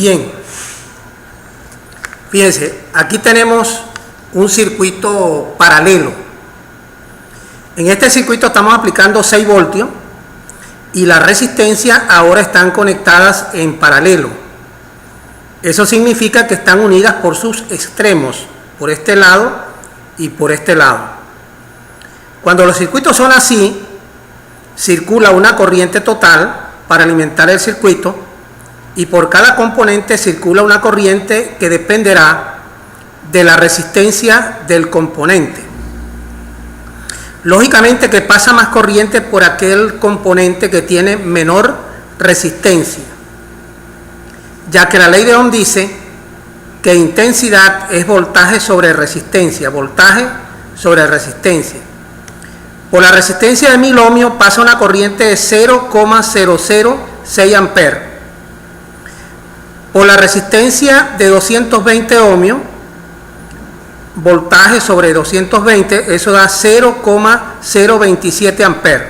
Bien, fíjense, aquí tenemos un circuito paralelo. En este circuito estamos aplicando 6 voltios y las resistencias ahora están conectadas en paralelo. Eso significa que están unidas por sus extremos, por este lado y por este lado. Cuando los circuitos son así, circula una corriente total para alimentar el circuito y por cada componente circula una corriente que dependerá de la resistencia del componente. Lógicamente que pasa más corriente por aquel componente que tiene menor resistencia, ya que la ley de Ohm dice que intensidad es voltaje sobre resistencia, voltaje sobre resistencia. Por la resistencia de 1000 ohmios pasa una corriente de 0,006 amperes. Por la resistencia de 220 ohmios, voltaje sobre 220, eso da 0,027 amperes.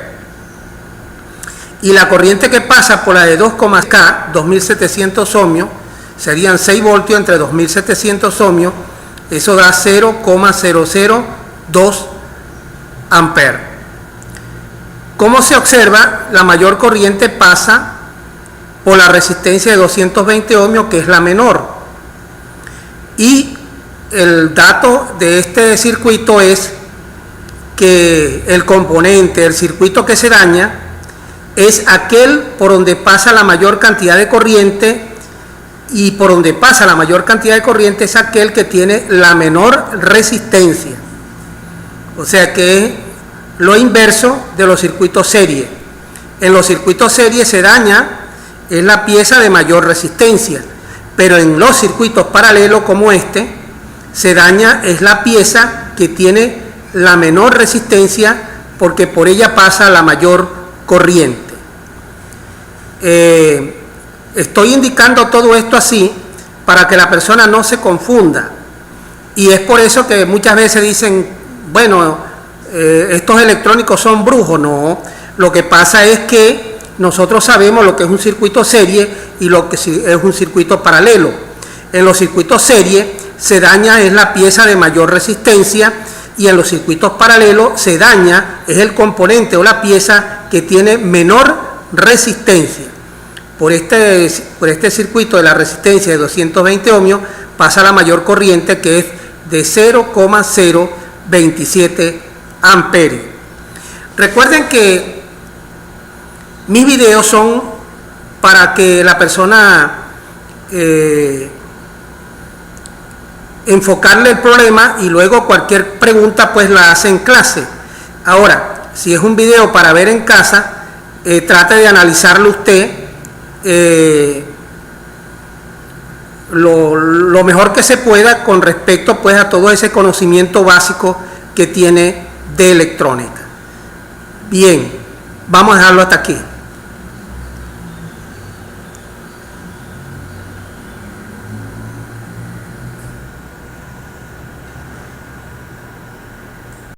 Y la corriente que pasa por la de 2,K, 2700 ohmios, serían 6 voltios entre 2700 ohmios, eso da 0,002 amperes. Como se observa, la mayor corriente pasa por la resistencia de 220 ohmios, que es la menor. Y el dato de este circuito es que el componente del circuito que se daña es aquel por donde pasa la mayor cantidad de corriente, y por donde pasa la mayor cantidad de corriente es aquel que tiene la menor resistencia. O sea que es lo inverso de los circuitos serie. En los circuitos serie se daña es la pieza de mayor resistencia, pero en los circuitos paralelos como este, se daña es la pieza que tiene la menor resistencia porque por ella pasa la mayor corriente. Estoy indicando todo esto así para que la persona no se confunda, y es por eso que muchas veces dicen, bueno, estos electrónicos son brujos. No, lo que pasa es que nosotros sabemos lo que es un circuito serie y lo que es un circuito paralelo. En los circuitos serie se daña es la pieza de mayor resistencia, y en los circuitos paralelos se daña es el componente o la pieza que tiene menor resistencia. Por este circuito de la resistencia de 220 ohmios pasa la mayor corriente, que es de 0,027 amperes. Recuerden que mis videos son para que la persona enfocarle el problema y luego cualquier pregunta pues la hace en clase. Ahora, si es un video para ver en casa, trate de analizarlo usted lo mejor que se pueda con respecto pues a todo ese conocimiento básico que tiene de electrónica. Bien, vamos a dejarlo hasta aquí.